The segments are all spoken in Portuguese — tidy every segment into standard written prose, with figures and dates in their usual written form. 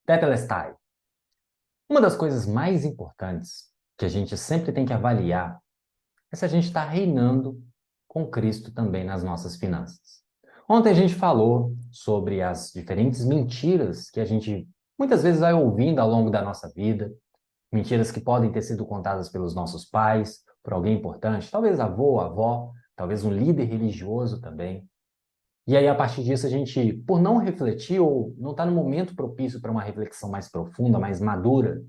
Tetelestai. Uma das coisas mais importantes que a gente sempre tem que avaliar é se a gente está reinando com Cristo também nas nossas finanças. Ontem a gente falou sobre as diferentes mentiras que a gente muitas vezes vai ouvindo ao longo da nossa vida, mentiras que podem ter sido contadas pelos nossos pais, por alguém importante, talvez avô, avó, talvez um líder religioso também. E aí, a partir disso, a gente, por não refletir ou não estar no momento propício para uma reflexão mais profunda, mais madura,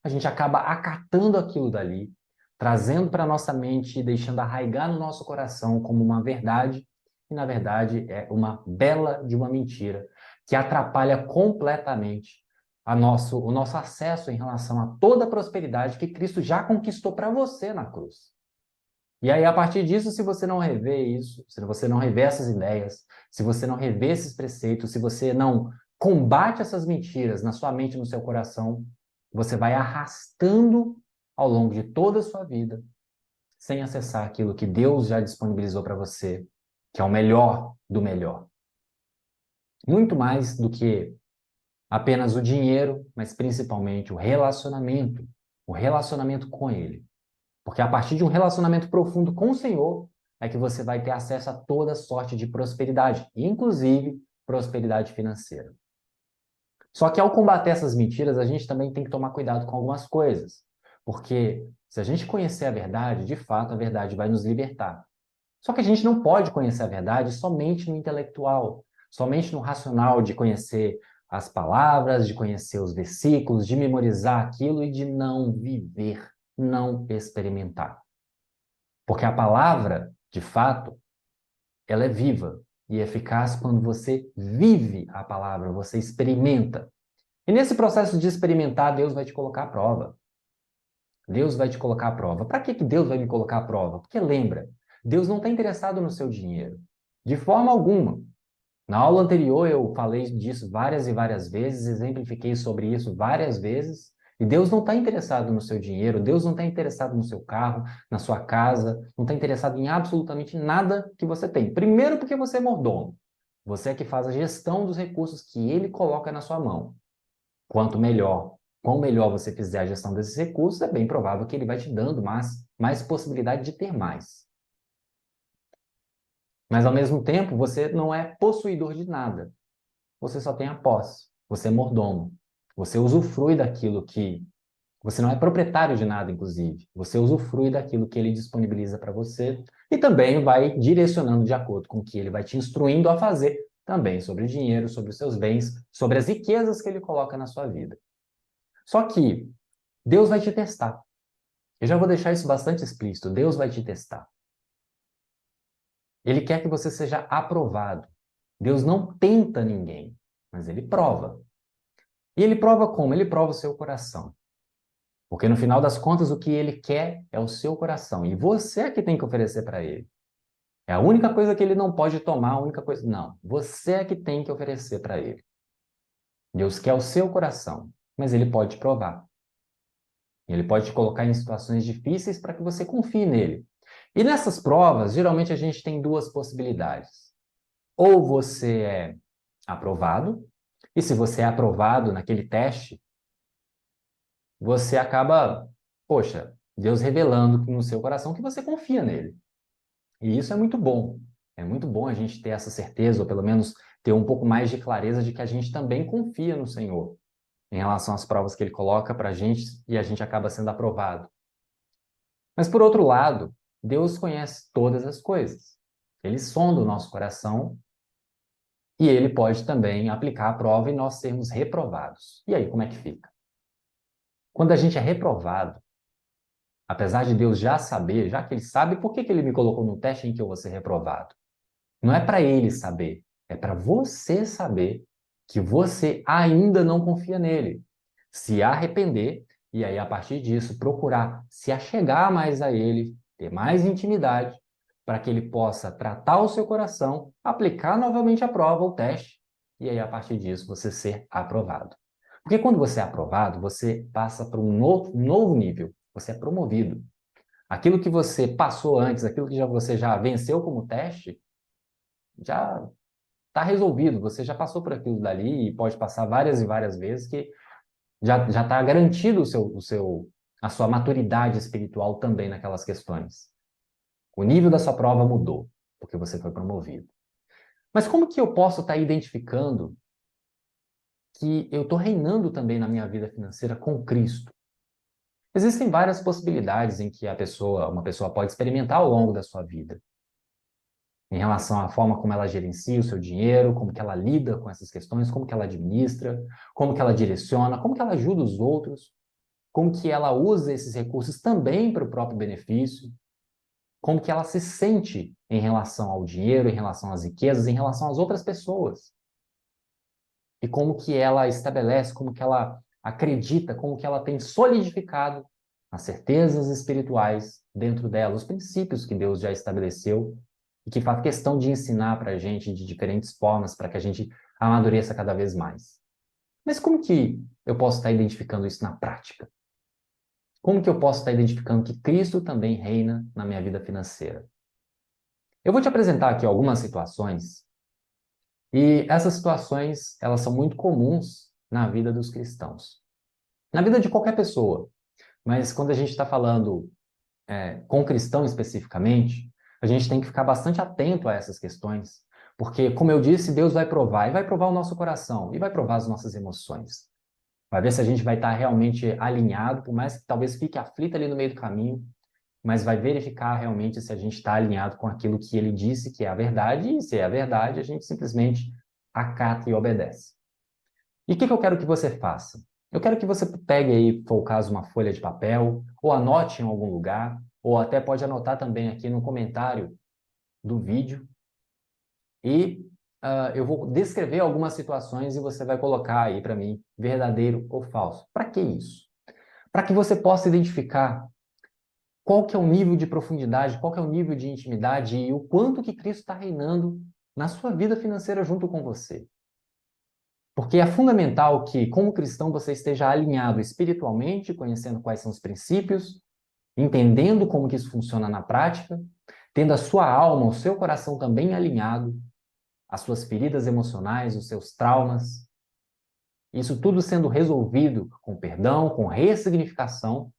a gente acaba acatando aquilo dali, trazendo para a nossa mente e deixando arraigar no nosso coração como uma verdade, e na verdade é uma bela de uma mentira que atrapalha completamente o nosso acesso em relação a toda a prosperidade que Cristo já conquistou para você na cruz. E aí, a partir disso, se você não rever isso, se você não rever essas ideias, se você não rever esses preceitos, se você não combate essas mentiras na sua mente e no seu coração, você vai arrastando ao longo de toda a sua vida, sem acessar aquilo que Deus já disponibilizou para você, que é o melhor do melhor. Muito mais do que apenas o dinheiro, mas principalmente o relacionamento com Ele. Porque a partir de um relacionamento profundo com o Senhor é que você vai ter acesso a toda sorte de prosperidade, inclusive prosperidade financeira. Só que ao combater essas mentiras, a gente também tem que tomar cuidado com algumas coisas. Porque se a gente conhecer a verdade, de fato, a verdade vai nos libertar. Só que a gente não pode conhecer a verdade somente no intelectual, somente no racional de conhecer as palavras, de conhecer os versículos, de memorizar aquilo e de não viver, não experimentar. Porque a palavra, de fato, ela é viva e eficaz quando você vive a palavra, você experimenta. E nesse processo de experimentar, Deus vai te colocar à prova. Deus vai te colocar à prova. Para que Deus vai me colocar à prova? Porque lembra, Deus não está interessado no seu dinheiro. De forma alguma. Na aula anterior eu falei disso várias e várias vezes, exemplifiquei sobre isso várias vezes. E Deus não está interessado no seu dinheiro, Deus não está interessado no seu carro, na sua casa, não está interessado em absolutamente nada que você tem. Primeiro, porque você é mordomo. Você é que faz a gestão dos recursos que Ele coloca na sua mão. Quanto melhor você fizer a gestão desses recursos, é bem provável que Ele vai te dando mais possibilidade de ter mais. Mas, ao mesmo tempo, você não é possuidor de nada. Você só tem a posse. Você é mordomo. Você usufrui daquilo que... Você não é proprietário de nada, inclusive. Você usufrui daquilo que ele disponibiliza para você e também vai direcionando de acordo com o que ele vai te instruindo a fazer também sobre o dinheiro, sobre os seus bens, sobre as riquezas que ele coloca na sua vida. Só que Deus vai te testar. Eu já vou deixar isso bastante explícito. Deus vai te testar. Ele quer que você seja aprovado. Deus não tenta ninguém, mas ele prova. E ele prova como? Ele prova o seu coração. Porque no final das contas, o que ele quer é o seu coração. E você é que tem que oferecer para ele. É a única coisa que ele não pode tomar, a única coisa. Não. Você é que tem que oferecer para ele. Deus quer o seu coração, mas ele pode te provar. Ele pode te colocar em situações difíceis para que você confie nele. E nessas provas, geralmente a gente tem duas possibilidades. Ou você é aprovado, e se você é aprovado naquele teste, você acaba, poxa, Deus revelando no seu coração que você confia nele. E isso é muito bom. É muito bom a gente ter essa certeza, ou pelo menos ter um pouco mais de clareza de que a gente também confia no Senhor em relação às provas que ele coloca para a gente e a gente acaba sendo aprovado. Mas por outro lado, Deus conhece todas as coisas. Ele sonda o nosso coração e ele pode também aplicar a prova e nós sermos reprovados. E aí, como é que fica? Quando a gente é reprovado, apesar de Deus já saber, já que ele sabe, por que ele me colocou no teste em que eu vou ser reprovado? Não é para ele saber, é para você saber que você ainda não confia nele. Se arrepender e aí, a partir disso, procurar se achegar mais a ele, ter mais intimidade, para que ele possa tratar o seu coração, aplicar novamente a prova, o teste, e aí, a partir disso, você ser aprovado. Porque quando você é aprovado, você passa para um novo nível, você é promovido. Aquilo que você passou antes, aquilo que você já venceu como teste, já Está resolvido, você já passou por aquilo dali e pode passar várias e várias vezes que já está garantido a sua maturidade espiritual também naquelas questões. O nível da sua prova mudou, porque você foi promovido. Mas como que eu posso estar identificando que eu estou reinando também na minha vida financeira com Cristo? Existem várias possibilidades em que uma pessoa pode experimentar ao longo da sua vida, em relação à forma como ela gerencia o seu dinheiro, como que ela lida com essas questões, como que ela administra, como que ela direciona, como que ela ajuda os outros, como que ela usa esses recursos também para o próprio benefício, como que ela se sente em relação ao dinheiro, em relação às riquezas, em relação às outras pessoas. E como que ela estabelece, como que ela acredita, como que ela tem solidificado as certezas espirituais dentro dela, os princípios que Deus já estabeleceu e que faz questão de ensinar para a gente de diferentes formas para que a gente amadureça cada vez mais. Mas como que eu posso estar identificando isso na prática? Como que eu posso estar identificando que Cristo também reina na minha vida financeira? Eu vou te apresentar aqui algumas situações, e essas situações, elas são muito comuns na vida dos cristãos. Na vida de qualquer pessoa, mas quando a gente está falando com cristão especificamente, a gente tem que ficar bastante atento a essas questões, porque, como eu disse, Deus vai provar, e vai provar o nosso coração, e vai provar as nossas emoções. Vai ver se a gente vai estar realmente alinhado, por mais que talvez fique aflito ali no meio do caminho, mas vai verificar realmente se a gente está alinhado com aquilo que ele disse que é a verdade, e se é a verdade, a gente simplesmente acata e obedece. E o que eu quero que você faça? Eu quero que você pegue aí, se for o caso, uma folha de papel, ou anote em algum lugar, ou até pode anotar também aqui no comentário do vídeo, e eu vou descrever algumas situações e você vai colocar aí para mim, verdadeiro ou falso. Para que isso? Para que você possa identificar qual que é o nível de profundidade, qual que é o nível de intimidade e o quanto que Cristo está reinando na sua vida financeira junto com você. Porque é fundamental que, como cristão, você esteja alinhado espiritualmente, conhecendo quais são os princípios, entendendo como que isso funciona na prática, tendo a sua alma, o seu coração também alinhado, as suas feridas emocionais, os seus traumas, isso tudo sendo resolvido com perdão, com ressignificação,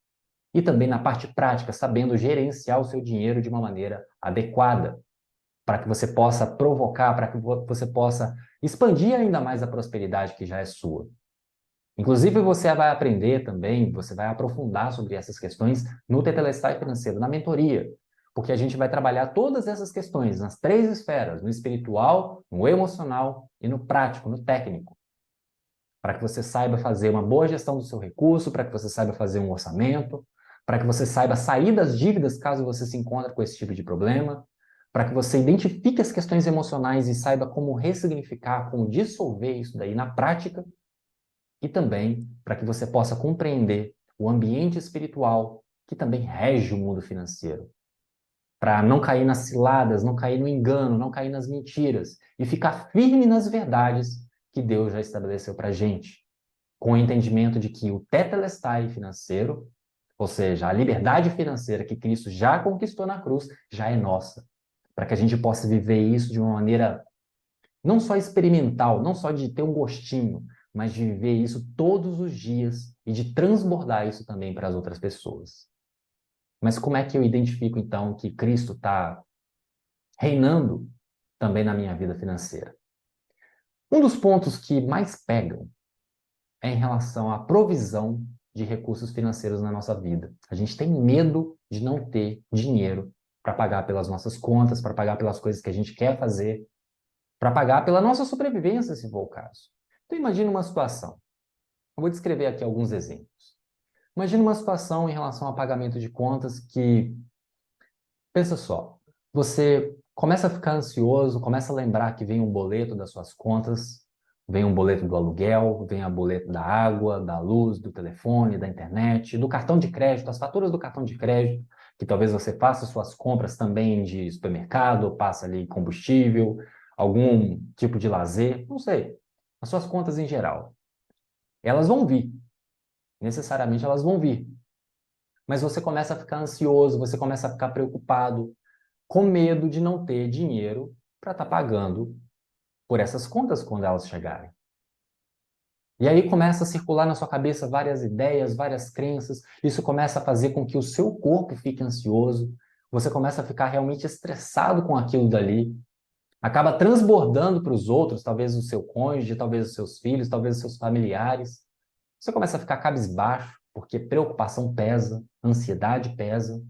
e também na parte prática, sabendo gerenciar o seu dinheiro de uma maneira adequada, para que você possa provocar, para que você possa expandir ainda mais a prosperidade que já é sua. Inclusive, você vai aprender também, você vai aprofundar sobre essas questões no Tetelestai Financeiro, na mentoria, porque a gente vai trabalhar todas essas questões nas três esferas, no espiritual, no emocional e no prático, no técnico, para que você saiba fazer uma boa gestão do seu recurso, para que você saiba fazer um orçamento, para que você saiba sair das dívidas caso você se encontre com esse tipo de problema, para que você identifique as questões emocionais e saiba como ressignificar, como dissolver isso daí na prática, e também para que você possa compreender o ambiente espiritual que também rege o mundo financeiro, para não cair nas ciladas, não cair no engano, não cair nas mentiras e ficar firme nas verdades que Deus já estabeleceu para a gente, com o entendimento de que o tetelestai financeiro, ou seja, a liberdade financeira que Cristo já conquistou na cruz, já é nossa, para que a gente possa viver isso de uma maneira não só experimental, não só de ter um gostinho, mas de viver isso todos os dias e de transbordar isso também para as outras pessoas. Mas como é que eu identifico, então, que Cristo está reinando também na minha vida financeira? Um dos pontos que mais pegam é em relação à provisão de recursos financeiros na nossa vida. A gente tem medo de não ter dinheiro para pagar pelas nossas contas, para pagar pelas coisas que a gente quer fazer, para pagar pela nossa sobrevivência, se for o caso. Então, imagine uma situação. Eu vou descrever aqui alguns exemplos. Imagine uma situação em relação a pagamento de contas que, pensa só, você começa a ficar ansioso, começa a lembrar que vem um boleto das suas contas, vem um boleto do aluguel, vem a boleto da água, da luz, do telefone, da internet, do cartão de crédito, as faturas do cartão de crédito, que talvez você faça suas compras também de supermercado, passa ali combustível, algum tipo de lazer, não sei, as suas contas em geral. Elas vão vir, necessariamente elas vão vir. Mas você começa a ficar ansioso, você começa a ficar preocupado, com medo de não ter dinheiro para estar pagando por essas contas quando elas chegarem. E aí começa a circular na sua cabeça várias ideias, várias crenças. Isso começa a fazer com que o seu corpo fique ansioso. Você começa a ficar realmente estressado com aquilo dali. Acaba transbordando para os outros, talvez o seu cônjuge, talvez os seus filhos, talvez os seus familiares. Você começa a ficar cabisbaixo, porque preocupação pesa, ansiedade pesa,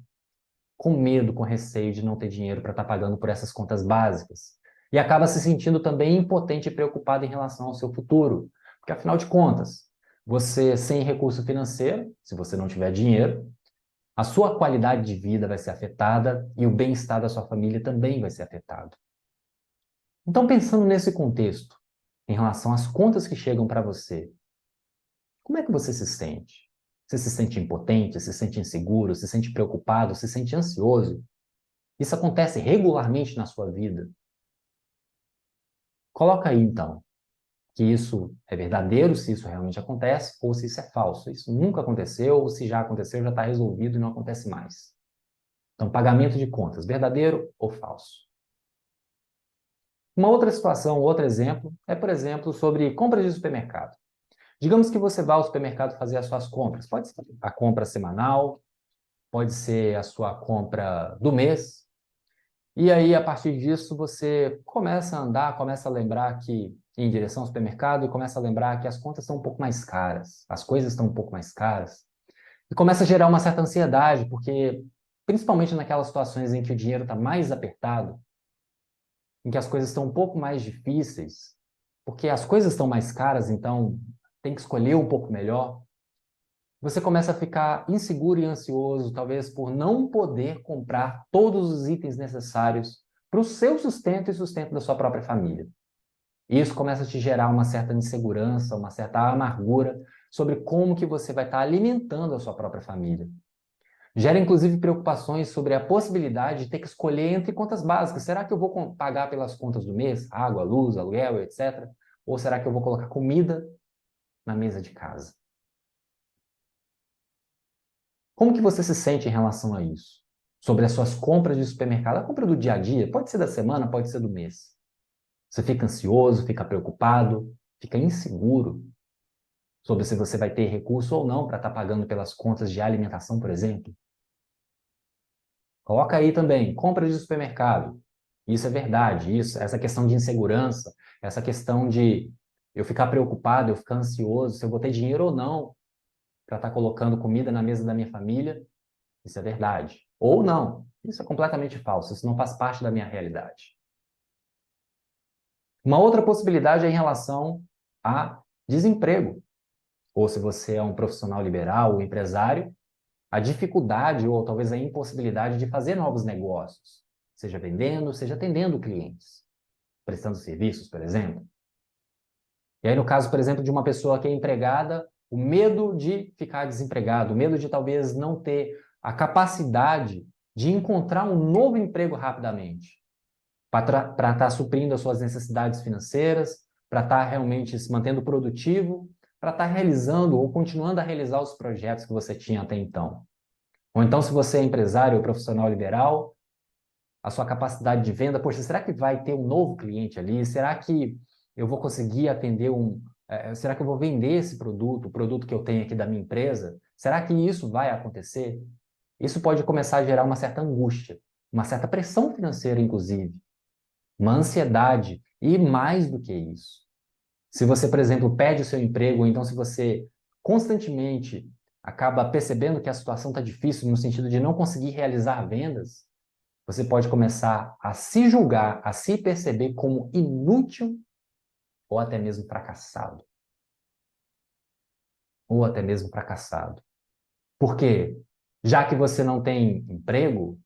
com medo, com receio de não ter dinheiro para estar pagando por essas contas básicas. E acaba se sentindo também impotente e preocupado em relação ao seu futuro. Porque, afinal de contas, você sem recurso financeiro, se você não tiver dinheiro, a sua qualidade de vida vai ser afetada e o bem-estar da sua família também vai ser afetado. Então, pensando nesse contexto, em relação às contas que chegam para você, como é que você se sente? Você se sente impotente, se sente inseguro, se sente preocupado, se sente ansioso? Isso acontece regularmente na sua vida? Coloca aí, então, que isso é verdadeiro, se isso realmente acontece, ou se isso é falso. Isso nunca aconteceu, ou se já aconteceu, já está resolvido e não acontece mais. Então, pagamento de contas, verdadeiro ou falso? Uma outra situação, outro exemplo, é, por exemplo, sobre compras de supermercado. Digamos que você vá ao supermercado fazer as suas compras. Pode ser a compra semanal, pode ser a sua compra do mês. E aí, a partir disso, você começa a andar, começa a lembrar que em direção ao supermercado e começa a lembrar que as contas estão um pouco mais caras, as coisas estão um pouco mais caras. E começa a gerar uma certa ansiedade, porque principalmente naquelas situações em que o dinheiro está mais apertado, em que as coisas estão um pouco mais difíceis, porque as coisas estão mais caras, então tem que escolher um pouco melhor. Você começa a ficar inseguro e ansioso, talvez por não poder comprar todos os itens necessários para o seu sustento e sustento da sua própria família. E isso começa a te gerar uma certa insegurança, uma certa amargura sobre como que você vai estar alimentando a sua própria família. Gera inclusive preocupações sobre a possibilidade de ter que escolher entre contas básicas. Será que eu vou pagar pelas contas do mês, água, luz, aluguel, etc? Ou será que eu vou colocar comida na mesa de casa? Como que você se sente em relação a isso? Sobre as suas compras de supermercado, a compra do dia a dia, pode ser da semana, pode ser do mês. Você fica ansioso, fica preocupado, fica inseguro sobre se você vai ter recurso ou não para estar pagando pelas contas de alimentação, por exemplo. Coloca aí também, compra de supermercado. Isso é verdade, isso, essa questão de insegurança, essa questão de eu ficar preocupado, eu ficar ansioso, se eu vou ter dinheiro ou não para estar colocando comida na mesa da minha família, isso é verdade. Ou não, isso é completamente falso, isso não faz parte da minha realidade. Uma outra possibilidade é em relação a desemprego. Ou se você é um profissional liberal, um empresário, a dificuldade ou talvez a impossibilidade de fazer novos negócios, seja vendendo, seja atendendo clientes, prestando serviços, por exemplo. E aí, no caso, por exemplo, de uma pessoa que é empregada, o medo de ficar desempregado, o medo de talvez não ter a capacidade de encontrar um novo emprego rapidamente, para estar suprindo as suas necessidades financeiras, para estar realmente se mantendo produtivo, para estar realizando ou continuando a realizar os projetos que você tinha até então. Ou então, se você é empresário ou profissional liberal, a sua capacidade de venda, poxa, será que vai ter um novo cliente ali? Será que eu vou conseguir atender será que eu vou vender esse produto, o produto que eu tenho aqui da minha empresa? Será que isso vai acontecer? Isso pode começar a gerar uma certa angústia, uma certa pressão financeira, inclusive, uma ansiedade e mais do que isso. Se você, por exemplo, perde o seu emprego, ou então se você constantemente acaba percebendo que a situação está difícil no sentido de não conseguir realizar vendas, você pode começar a se julgar, a se perceber como inútil ou até mesmo fracassado. Ou até mesmo fracassado. Por quê? Já que você não tem emprego,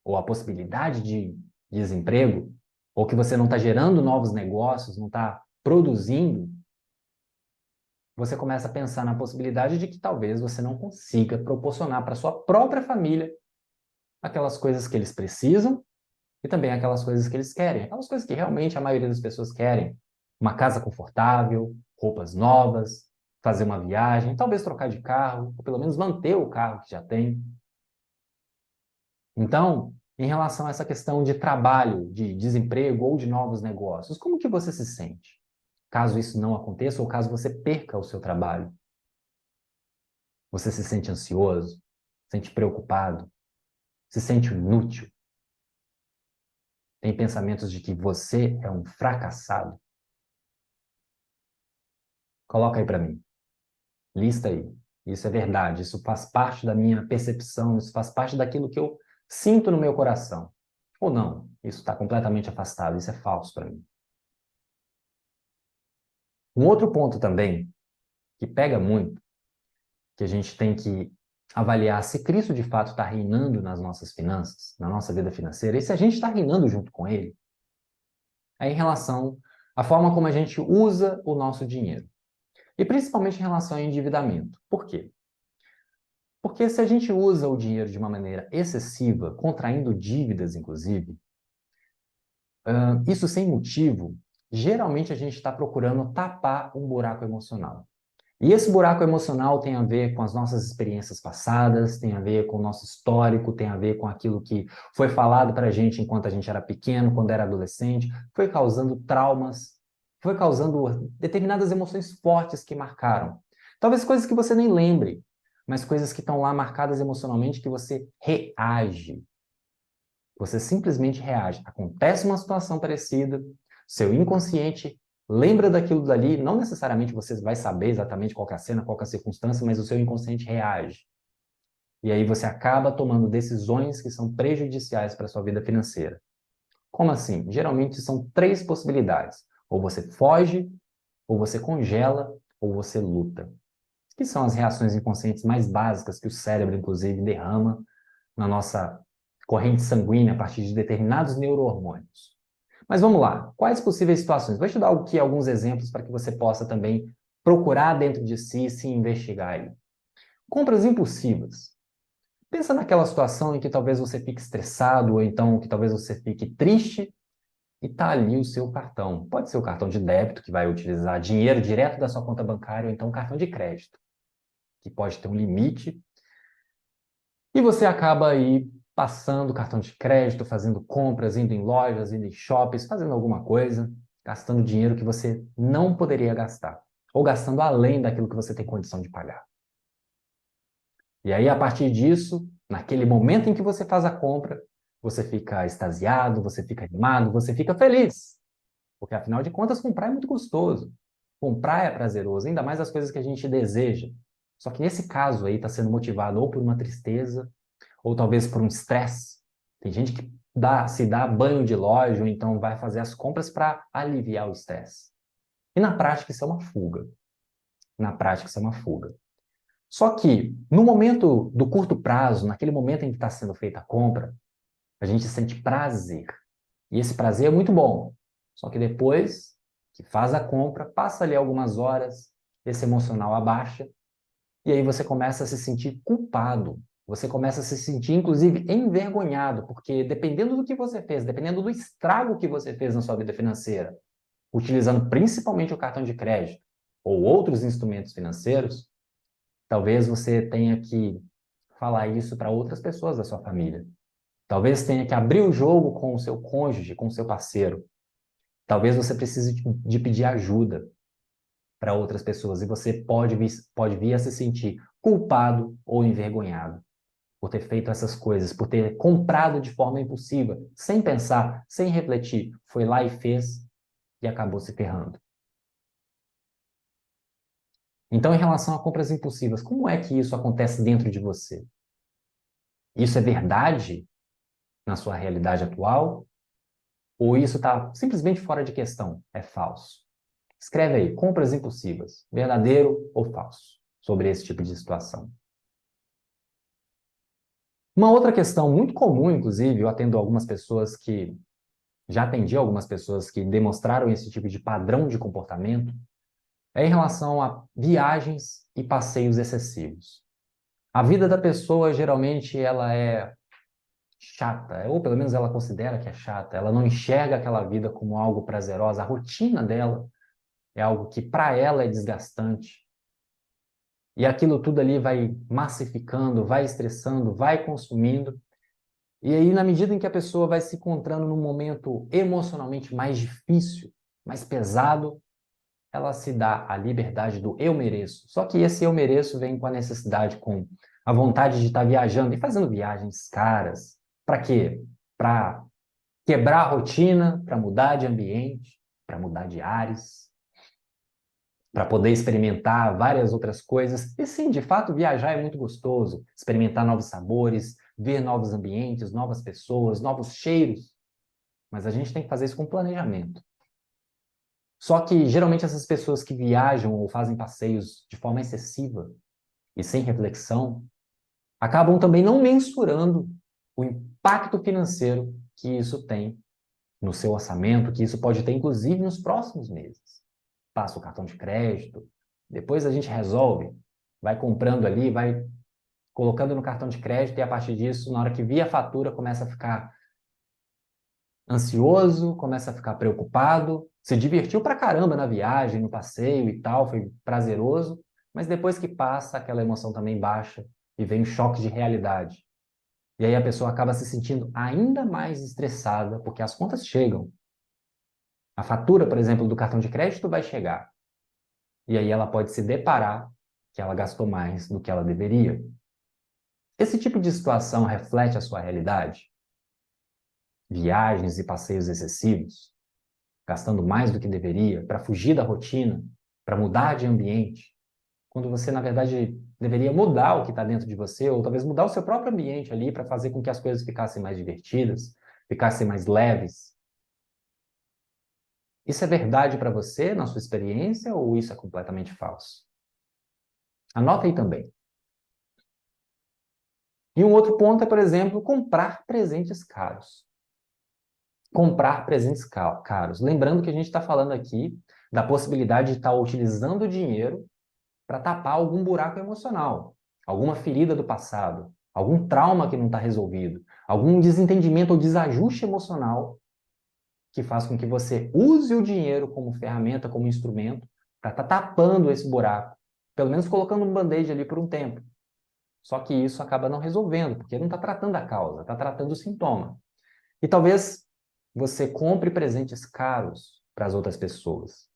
ou a possibilidade de desemprego, ou que você não está gerando novos negócios, não está produzindo, você começa a pensar na possibilidade de que talvez você não consiga proporcionar para sua própria família aquelas coisas que eles precisam e também aquelas coisas que eles querem, aquelas coisas que realmente a maioria das pessoas querem. Uma casa confortável, roupas novas, fazer uma viagem, talvez trocar de carro, ou pelo menos manter o carro que já tem. Então, em relação a essa questão de trabalho, de desemprego ou de novos negócios? Como que você se sente? Caso isso não aconteça ou caso você perca o seu trabalho? Você se sente ansioso? Se sente preocupado? Se sente inútil? Tem pensamentos de que você é um fracassado? Coloca aí para mim. Lista aí. Isso é verdade, isso faz parte da minha percepção, isso faz parte daquilo que eu sinto no meu coração. Ou não, isso está completamente afastado, isso é falso para mim. Um outro ponto também, que pega muito, que a gente tem que avaliar se Cristo de fato está reinando nas nossas finanças, na nossa vida financeira, e se a gente está reinando junto com Ele, é em relação à forma como a gente usa o nosso dinheiro. E principalmente em relação ao endividamento. Por quê? Porque se a gente usa o dinheiro de uma maneira excessiva, contraindo dívidas, inclusive, isso sem motivo, geralmente a gente está procurando tapar um buraco emocional. E esse buraco emocional tem a ver com as nossas experiências passadas, tem a ver com o nosso histórico, tem a ver com aquilo que foi falado para a gente enquanto a gente era pequeno, quando era adolescente, foi causando traumas, foi causando determinadas emoções fortes que marcaram. Talvez coisas que você nem lembre, mas coisas que estão lá marcadas emocionalmente que você reage. Você simplesmente reage. Acontece uma situação parecida, seu inconsciente lembra daquilo dali, não necessariamente você vai saber exatamente qual que é a cena, qual que é a circunstância, mas o seu inconsciente reage. E aí você acaba tomando decisões que são prejudiciais para a sua vida financeira. Como assim? Geralmente são três possibilidades. Ou você foge, ou você congela, ou você luta. Que são as reações inconscientes mais básicas que o cérebro, inclusive, derrama na nossa corrente sanguínea a partir de determinados neurohormônios. Mas vamos lá, quais possíveis situações? Vou te dar aqui alguns exemplos para que você possa também procurar dentro de si e se investigar aí. Compras impulsivas. Pensa naquela situação em que talvez você fique estressado ou então que talvez você fique triste e está ali o seu cartão. Pode ser o cartão de débito, que vai utilizar dinheiro direto da sua conta bancária, ou então cartão de crédito, que pode ter um limite. E você acaba aí passando cartão de crédito, fazendo compras, indo em lojas, indo em shoppings, fazendo alguma coisa, gastando dinheiro que você não poderia gastar, ou gastando além daquilo que você tem condição de pagar. E aí, a partir disso, naquele momento em que você faz a compra, você fica extasiado, você fica animado, você fica feliz. Porque, afinal de contas, comprar é muito gostoso. Comprar é prazeroso, ainda mais as coisas que a gente deseja. Só que nesse caso aí está sendo motivado ou por uma tristeza, ou talvez por um estresse. Tem gente que se dá banho de loja, ou então vai fazer as compras para aliviar o estresse. E na prática isso é uma fuga. Na prática isso é uma fuga. Só que, no momento do curto prazo, naquele momento em que está sendo feita a compra, a gente sente prazer. E esse prazer é muito bom. Só que depois que faz a compra, passa ali algumas horas, esse emocional abaixa, e aí você começa a se sentir culpado. Você começa a se sentir, inclusive, envergonhado, porque dependendo do que você fez, dependendo do estrago que você fez na sua vida financeira, utilizando principalmente o cartão de crédito ou outros instrumentos financeiros, talvez você tenha que falar isso para outras pessoas da sua família. Talvez tenha que abrir o jogo com o seu cônjuge, com o seu parceiro. Talvez você precise de pedir ajuda para outras pessoas e você pode vir a se sentir culpado ou envergonhado por ter feito essas coisas, por ter comprado de forma impulsiva, sem pensar, sem refletir. Foi lá e fez e acabou se ferrando. Então, em relação a compras impulsivas, como é que isso acontece dentro de você? Isso é verdade na sua realidade atual? Ou isso está simplesmente fora de questão? É falso? Escreve aí, compras impulsivas, verdadeiro ou falso, sobre esse tipo de situação. Uma outra questão muito comum, inclusive, eu atendo algumas pessoas que já atendi algumas pessoas que demonstraram esse tipo de padrão de comportamento, é em relação a viagens e passeios excessivos. A vida da pessoa, geralmente, ela é chata, ou pelo menos ela considera que é chata, ela não enxerga aquela vida como algo prazerosa, a rotina dela é algo que para ela é desgastante. E aquilo tudo ali vai massificando, vai estressando, vai consumindo, E aí, na medida em que a pessoa vai se encontrando num momento emocionalmente mais difícil, mais pesado, ela se dá a liberdade do eu mereço. Só que esse eu mereço vem com a necessidade, com a vontade de estar viajando e fazendo viagens caras. Para quê? Para quebrar a rotina, para mudar de ambiente, para mudar de ares, para poder experimentar várias outras coisas. E sim, de fato, viajar é muito gostoso. Experimentar novos sabores, ver novos ambientes, novas pessoas, novos cheiros. Mas a gente tem que fazer isso com planejamento. Só que, geralmente, essas pessoas que viajam ou fazem passeios de forma excessiva e sem reflexão, acabam também não mensurando o impacto financeiro que isso tem no seu orçamento, que isso pode ter, inclusive, nos próximos meses. Passa o cartão de crédito, depois a gente resolve, vai comprando ali, vai colocando no cartão de crédito e, a partir disso, na hora que via a fatura, começa a ficar ansioso, começa a ficar preocupado, se divertiu pra caramba na viagem, no passeio e tal, foi prazeroso, mas depois que passa, aquela emoção também baixa e vem um choque de realidade. E aí a pessoa acaba se sentindo ainda mais estressada, porque as contas chegam. A fatura, por exemplo, do cartão de crédito vai chegar. E aí ela pode se deparar que ela gastou mais do que ela deveria. Esse tipo de situação reflete a sua realidade? Viagens e passeios excessivos? Gastando mais do que deveria, para fugir da rotina, para mudar de ambiente, quando você, na verdade, deveria mudar o que está dentro de você, ou talvez mudar o seu próprio ambiente ali para fazer com que as coisas ficassem mais divertidas, ficassem mais leves. Isso é verdade para você, na sua experiência, ou isso é completamente falso? Anota aí também. E um outro ponto é, por exemplo, comprar presentes caros. Comprar presentes caros. Lembrando que a gente está falando aqui da possibilidade de estar utilizando o dinheiro para tapar algum buraco emocional, alguma ferida do passado, algum trauma que não está resolvido, algum desentendimento ou desajuste emocional que faz com que você use o dinheiro como ferramenta, como instrumento, para estar tapando esse buraco, pelo menos colocando um band-aid ali por um tempo. Só que isso acaba não resolvendo, porque não está tratando a causa, está tratando o sintoma. E talvez você compre presentes caros para as outras pessoas.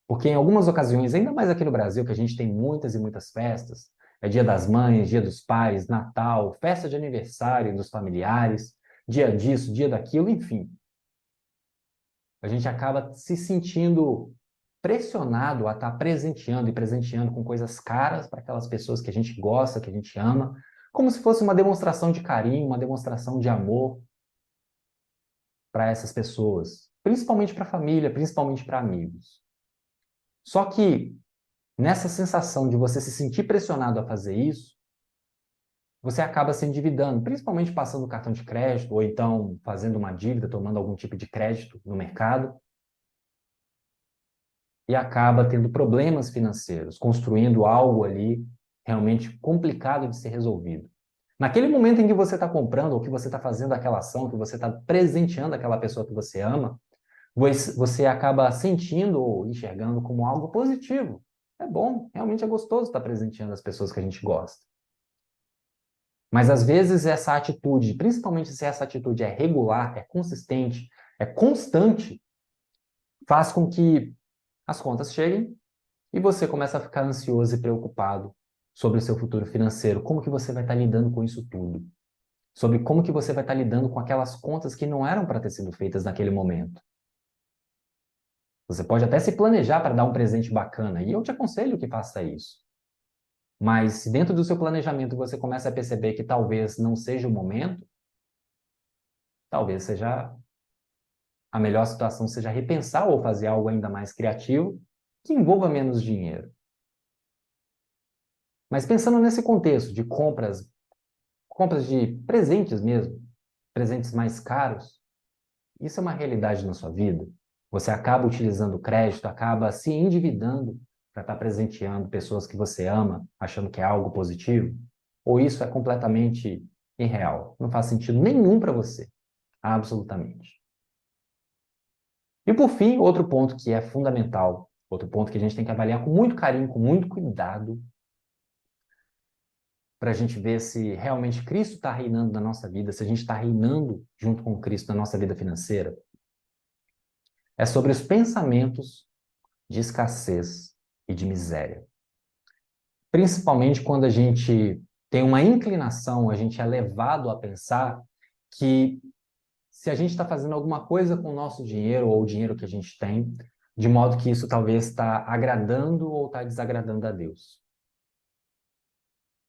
Porque em algumas ocasiões, ainda mais aqui no Brasil, que a gente tem muitas e muitas festas, é Dia das Mães, Dia dos Pais, Natal, festa de aniversário dos familiares, dia disso, dia daquilo, enfim. A gente acaba se sentindo pressionado a estar presenteando e presenteando com coisas caras para aquelas pessoas que a gente gosta, que a gente ama, como se fosse uma demonstração de carinho, uma demonstração de amor para essas pessoas, principalmente para a família, principalmente para amigos. Só que nessa sensação de você se sentir pressionado a fazer isso, você acaba se endividando, principalmente passando o cartão de crédito ou então fazendo uma dívida, tomando algum tipo de crédito no mercado e acaba tendo problemas financeiros, construindo algo ali realmente complicado de ser resolvido. Naquele momento em que você está comprando ou que você está fazendo aquela ação, que você está presenteando aquela pessoa que você ama, você acaba sentindo ou enxergando como algo positivo. É bom, realmente é gostoso estar presenteando as pessoas que a gente gosta. Mas às vezes essa atitude, principalmente se essa atitude é regular, é consistente, é constante, faz com que as contas cheguem e você começa a ficar ansioso e preocupado sobre o seu futuro financeiro. Como que você vai estar lidando com isso tudo? Sobre como que você vai estar lidando com aquelas contas que não eram para ter sido feitas naquele momento. Você pode até se planejar para dar um presente bacana, e eu te aconselho que faça isso. Mas se dentro do seu planejamento você começa a perceber que talvez não seja o momento, talvez seja a melhor situação seja repensar ou fazer algo ainda mais criativo que envolva menos dinheiro. Mas pensando nesse contexto de compras de presentes mesmo, presentes mais caros, isso é uma realidade na sua vida? Você acaba utilizando o crédito, acaba se endividando para estar presenteando pessoas que você ama, achando que é algo positivo? Ou isso é completamente irreal? Não faz sentido nenhum para você? Absolutamente. E por fim, outro ponto que é fundamental, outro ponto que a gente tem que avaliar com muito carinho, com muito cuidado, para a gente ver se realmente Cristo está reinando na nossa vida, se a gente está reinando junto com Cristo na nossa vida financeira, é sobre os pensamentos de escassez e de miséria. Principalmente quando a gente tem uma inclinação, a gente é levado a pensar que se a gente está fazendo alguma coisa com o nosso dinheiro ou o dinheiro que a gente tem, de modo que isso talvez está agradando ou está desagradando a Deus.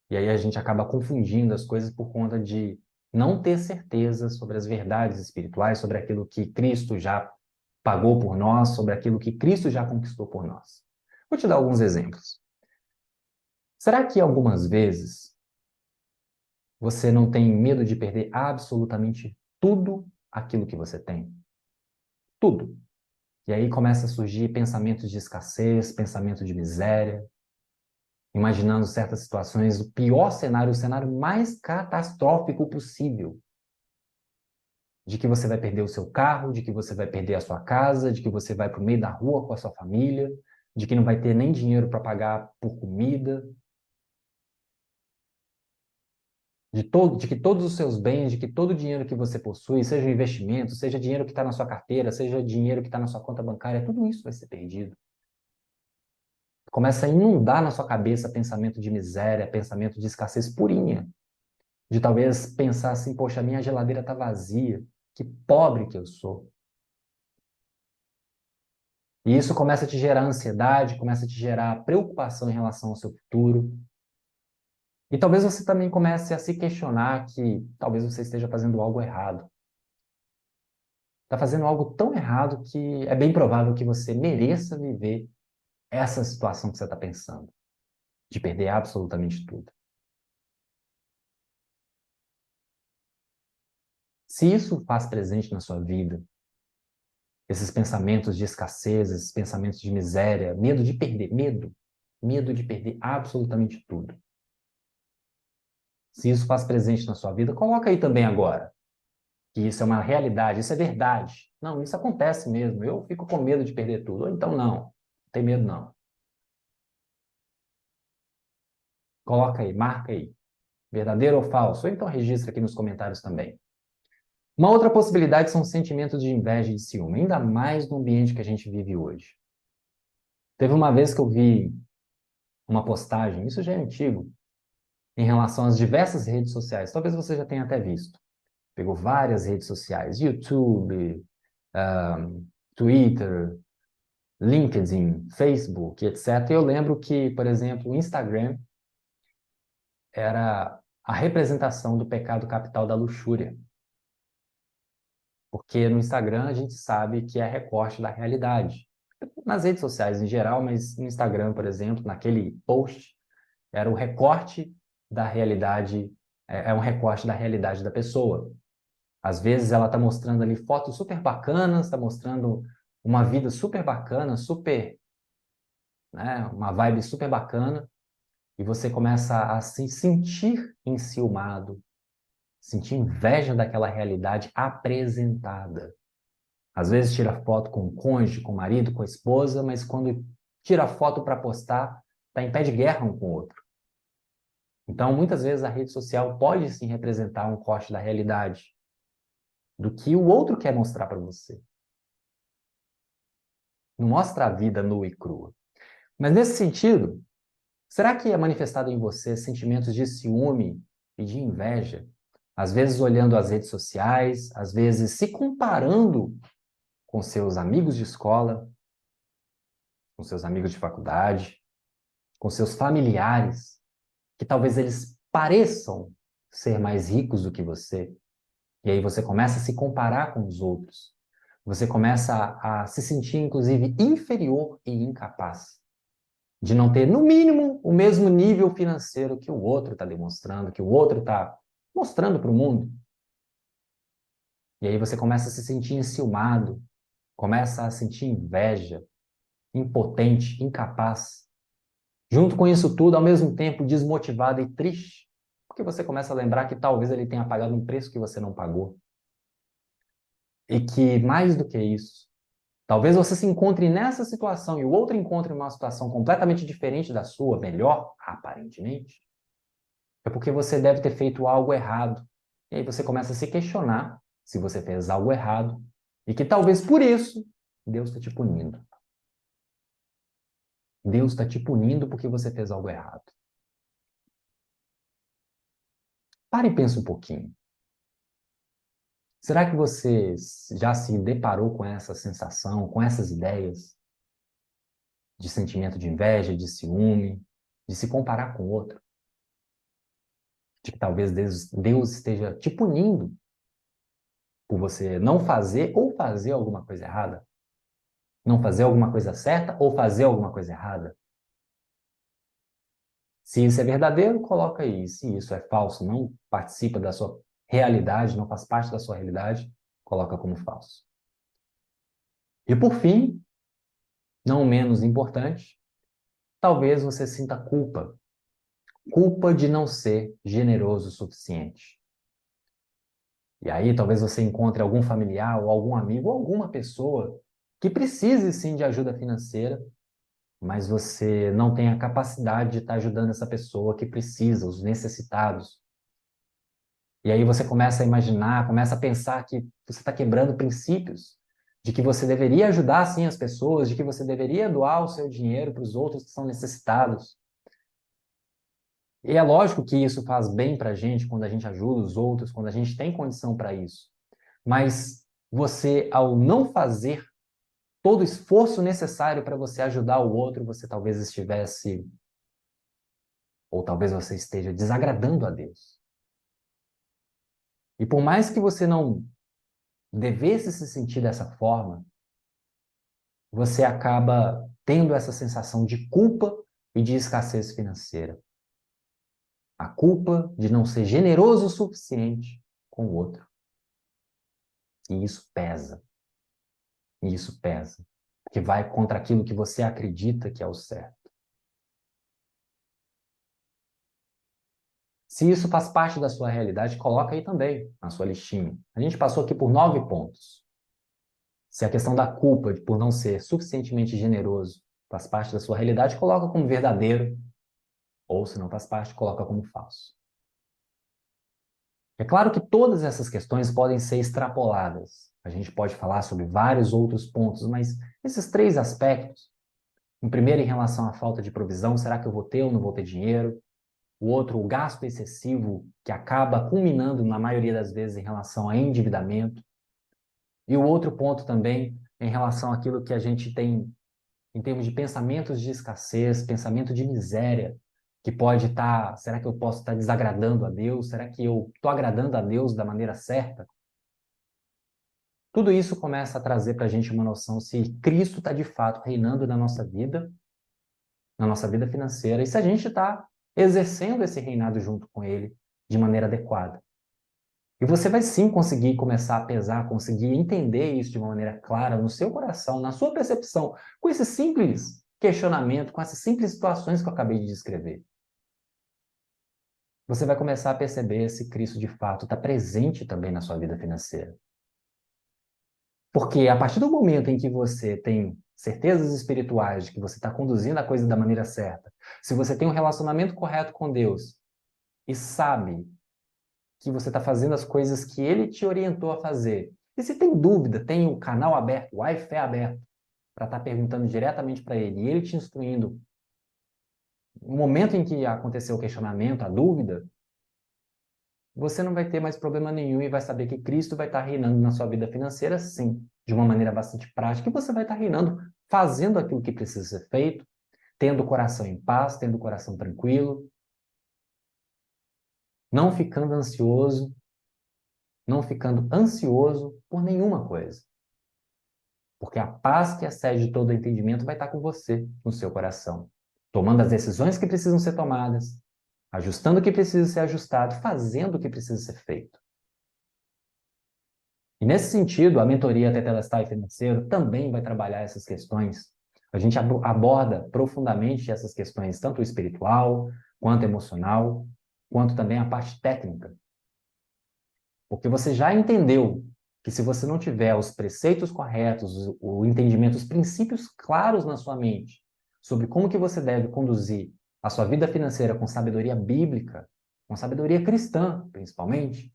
E aí a gente acaba confundindo as coisas por conta de não ter certeza sobre as verdades espirituais, sobre aquilo que Cristo já pagou por nós, sobre aquilo que Cristo já conquistou por nós. Vou te dar alguns exemplos. Será que algumas vezes você não tem medo de perder absolutamente tudo aquilo que você tem? Tudo. E aí começa a surgir pensamentos de escassez, pensamento de miséria, imaginando certas situações, o pior cenário, o cenário mais catastrófico possível. De que você vai perder o seu carro, de que você vai perder a sua casa, de que você vai para o meio da rua com a sua família, de que não vai ter nem dinheiro para pagar por comida, de que todos os seus bens, de que todo o dinheiro que você possui, seja um investimento, seja dinheiro que está na sua carteira, seja dinheiro que está na sua conta bancária, tudo isso vai ser perdido. Começa a inundar na sua cabeça pensamento de miséria, pensamento de escassez purinha. De talvez pensar assim, poxa, minha geladeira está vazia, que pobre que eu sou. E isso começa a te gerar ansiedade, começa a te gerar preocupação em relação ao seu futuro. E talvez você também comece a se questionar que talvez você esteja fazendo algo errado. Está fazendo algo tão errado que é bem provável que você mereça viver essa situação que você está pensando, de perder absolutamente tudo. Se isso faz presente na sua vida, esses pensamentos de escassez, esses pensamentos de miséria, medo de perder, medo de perder absolutamente tudo. Se isso faz presente na sua vida, coloca aí também agora, que isso é uma realidade, isso é verdade. Não, isso acontece mesmo, eu fico com medo de perder tudo. Ou então não tem medo não. Coloca aí, marca aí, verdadeiro ou falso, ou então registra aqui nos comentários também. Uma outra possibilidade são sentimentos de inveja e de ciúme, ainda mais no ambiente que a gente vive hoje. Teve uma vez que eu vi uma postagem, isso já é antigo, em relação às diversas redes sociais. Talvez você já tenha até visto. Pegou várias redes sociais, YouTube, Twitter, LinkedIn, Facebook, etc. Eu lembro que, por exemplo, o Instagram era a representação do pecado capital da luxúria. Porque no Instagram a gente sabe que é recorte da realidade. Nas redes sociais em geral, mas no Instagram, por exemplo, naquele post, era o recorte da realidade, é um recorte da realidade da pessoa. Às vezes ela está mostrando ali fotos super bacanas, está mostrando uma vida super bacana, super, né, uma vibe super bacana, e você começa a se sentir enciumado, sentir inveja daquela realidade apresentada. Às vezes tira foto com o cônjuge, com o marido, com a esposa, mas quando tira foto para postar, está em pé de guerra um com o outro. Então, muitas vezes a rede social pode sim representar um corte da realidade, do que o outro quer mostrar para você. Não mostra a vida nua e crua. Mas nesse sentido, será que é manifestado em você sentimentos de ciúme e de inveja? Às vezes olhando as redes sociais, às vezes se comparando com seus amigos de escola, com seus amigos de faculdade, com seus familiares, que talvez eles pareçam ser mais ricos do que você. E aí você começa a se comparar com os outros. Você começa a se sentir, inclusive, inferior e incapaz de não ter, no mínimo, o mesmo nível financeiro que o outro está demonstrando, que o outro está mostrando para o mundo. E aí você começa a se sentir enciumado, começa a sentir inveja, impotente, incapaz. Junto com isso tudo, ao mesmo tempo desmotivado e triste, porque você começa a lembrar que talvez ele tenha pagado um preço que você não pagou. E que, mais do que isso, talvez você se encontre nessa situação e o outro encontre uma situação completamente diferente da sua, melhor, aparentemente. é porque você deve ter feito algo errado. E aí você começa a se questionar se você fez algo errado e que talvez por isso Deus está te punindo. Deus está te punindo porque você fez algo errado. Pare e pensa um pouquinho. Será que você já se deparou com essa sensação, com essas ideias de sentimento de inveja, de ciúme, de se comparar com o outro? De que talvez Deus esteja te punindo por você não fazer ou fazer alguma coisa errada? Não fazer alguma coisa certa ou fazer alguma coisa errada? Se isso é verdadeiro, coloca aí. Se isso é falso, não participa da sua realidade, não faz parte da sua realidade, coloca como falso. E por fim, não menos importante, talvez você sinta culpa. Culpa de não ser generoso o suficiente. E aí talvez você encontre algum familiar ou algum amigo ou alguma pessoa que precise sim de ajuda financeira, mas você não tem a capacidade de estar ajudando essa pessoa que precisa, os necessitados. E aí você começa a imaginar, começa a pensar que você está quebrando princípios, de que você deveria ajudar sim as pessoas, de que você deveria doar o seu dinheiro para os outros que são necessitados. E é lógico que isso faz bem para a gente quando a gente ajuda os outros, quando a gente tem condição para isso. Mas você, ao não fazer todo o esforço necessário para você ajudar o outro, você talvez estivesse, ou talvez você esteja desagradando a Deus. E por mais que você não devesse se sentir dessa forma, você acaba tendo essa sensação de culpa e de escassez financeira. A culpa de não ser generoso o suficiente com o outro. E isso pesa. E isso pesa. Porque vai contra aquilo que você acredita que é o certo. Se isso faz parte da sua realidade, coloca aí também na sua listinha. A gente passou aqui por 9 pontos. Se a questão da culpa por não ser suficientemente generoso faz parte da sua realidade, coloca como verdadeiro. Ou se não faz parte, coloca como falso. É claro que todas essas questões podem ser extrapoladas. A gente pode falar sobre vários outros pontos, mas esses 3 aspectos, em primeiro, em relação à falta de provisão, será que eu vou ter ou não vou ter dinheiro? O outro, o gasto excessivo, que acaba culminando, na maioria das vezes, em relação a endividamento. E o outro ponto também, em relação àquilo que a gente tem em termos de pensamentos de escassez, pensamento de miséria, que pode estar, será que eu posso estar desagradando a Deus? Será que eu estou agradando a Deus da maneira certa? Tudo isso começa a trazer para a gente uma noção se Cristo está de fato reinando na nossa vida financeira, e se a gente está exercendo esse reinado junto com Ele de maneira adequada. E você vai sim conseguir começar a pesar, conseguir entender isso de uma maneira clara no seu coração, na sua percepção, com esse simples questionamento, com essas simples situações que eu acabei de descrever. Você vai começar a perceber se Cristo de fato está presente também na sua vida financeira. Porque a partir do momento em que você tem certezas espirituais de que você está conduzindo a coisa da maneira certa, se você tem um relacionamento correto com Deus e sabe que você está fazendo as coisas que Ele te orientou a fazer, e se tem dúvida, tem o canal aberto, o Wi-Fi aberto, para estar perguntando diretamente para Ele, e Ele te instruindo, no momento em que aconteceu o questionamento, a dúvida, você não vai ter mais problema nenhum e vai saber que Cristo vai estar reinando na sua vida financeira, sim, de uma maneira bastante prática, e você vai estar reinando fazendo aquilo que precisa ser feito, tendo o coração em paz, tendo o coração tranquilo, não ficando ansioso, não ficando ansioso por nenhuma coisa. Porque a paz que excede todo entendimento vai estar com você, no seu coração, tomando as decisões que precisam ser tomadas, ajustando o que precisa ser ajustado, fazendo o que precisa ser feito. E nesse sentido, a mentoria Tetelestai Financeiro também vai trabalhar essas questões. A gente aborda profundamente essas questões, tanto o espiritual, quanto emocional, quanto também a parte técnica. Porque você já entendeu que se você não tiver os preceitos corretos, o entendimento, os princípios claros na sua mente sobre como que você deve conduzir a sua vida financeira com sabedoria bíblica, com sabedoria cristã, principalmente,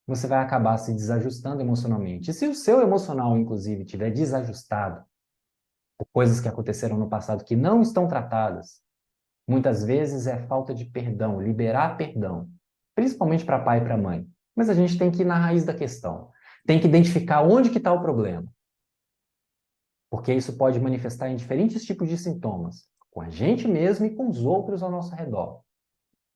você vai acabar se desajustando emocionalmente. E se o seu emocional, inclusive, estiver desajustado por coisas que aconteceram no passado que não estão tratadas, muitas vezes é falta de perdão, liberar perdão, principalmente para pai e para mãe. Mas a gente tem que ir na raiz da questão. Tem que identificar onde que está o problema. Porque isso pode manifestar em diferentes tipos de sintomas, com a gente mesmo e com os outros ao nosso redor.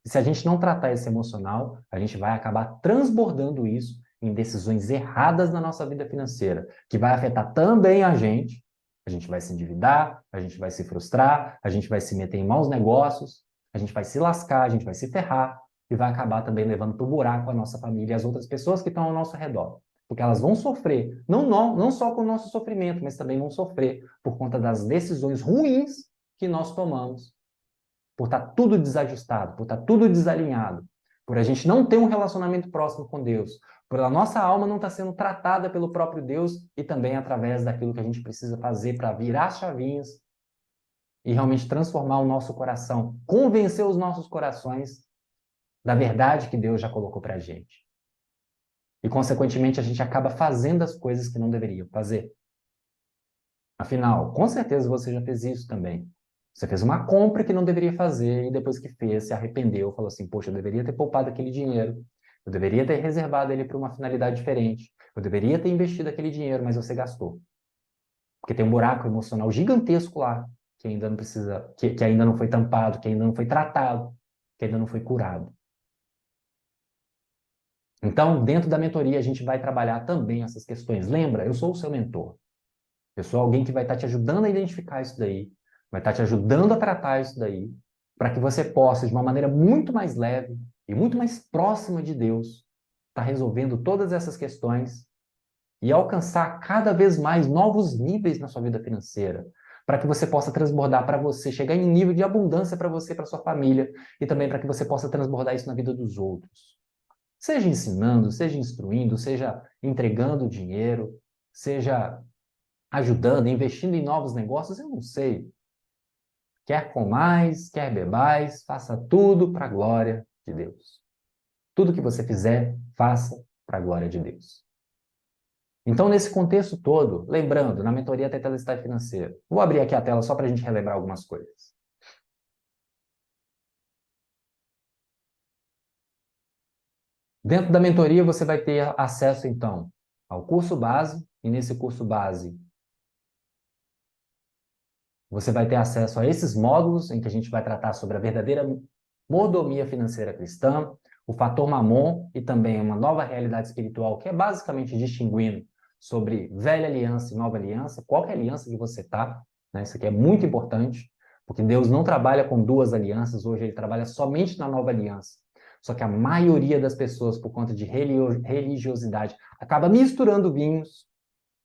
E se a gente não tratar esse emocional, a gente vai acabar transbordando isso em decisões erradas na nossa vida financeira, que vai afetar também a gente. A gente vai se endividar, a gente vai se frustrar, a gente vai se meter em maus negócios, a gente vai se lascar, a gente vai se ferrar e vai acabar também levando para o buraco a nossa família e as outras pessoas que estão ao nosso redor. Porque elas vão sofrer, não só com o nosso sofrimento, mas também vão sofrer por conta das decisões ruins que nós tomamos, por estar tudo desajustado, por estar tudo desalinhado, por a gente não ter um relacionamento próximo com Deus, por a nossa alma não estar sendo tratada pelo próprio Deus e também através daquilo que a gente precisa fazer para virar chavinhas e realmente transformar o nosso coração, convencer os nossos corações da verdade que Deus já colocou para a gente. E, consequentemente, a gente acaba fazendo as coisas que não deveria fazer. Afinal, com certeza você já fez isso também. Você fez uma compra que não deveria fazer e depois que fez, se arrependeu, falou assim, poxa, eu deveria ter poupado aquele dinheiro, eu deveria ter reservado ele para uma finalidade diferente, eu deveria ter investido aquele dinheiro, mas você gastou. Porque tem um buraco emocional gigantesco lá, que ainda não precisa, que ainda não foi tampado, que ainda não foi tratado, que ainda não foi curado. Então, dentro da mentoria, a gente vai trabalhar também essas questões. Lembra, eu sou o seu mentor. Eu sou alguém que vai estar te ajudando a identificar isso daí, vai estar te ajudando a tratar isso daí, para que você possa, de uma maneira muito mais leve e muito mais próxima de Deus, estar resolvendo todas essas questões e alcançar cada vez mais novos níveis na sua vida financeira, para que você possa transbordar para você, chegar em um nível de abundância para você, para sua família, e também para que você possa transbordar isso na vida dos outros. Seja ensinando, seja instruindo, seja entregando dinheiro, seja ajudando, investindo em novos negócios, eu não sei. Quer comais, quer bebais, faça tudo para a glória de Deus. Tudo que você fizer, faça para a glória de Deus. Então, nesse contexto todo, lembrando, na mentoria Tetelestai Financeiro, vou abrir aqui a tela só para a gente relembrar algumas coisas. Dentro da mentoria, você vai ter acesso, então, ao curso base, e nesse curso base, você vai ter acesso a esses módulos em que a gente vai tratar sobre a verdadeira mordomia financeira cristã, o fator Mamon e também uma nova realidade espiritual, que é basicamente distinguindo sobre velha aliança e nova aliança, qual é a aliança que você está, né? Isso aqui é muito importante, porque Deus não trabalha com duas alianças, hoje ele trabalha somente na nova aliança. Só que a maioria das pessoas, por conta de religiosidade, acaba misturando vinhos,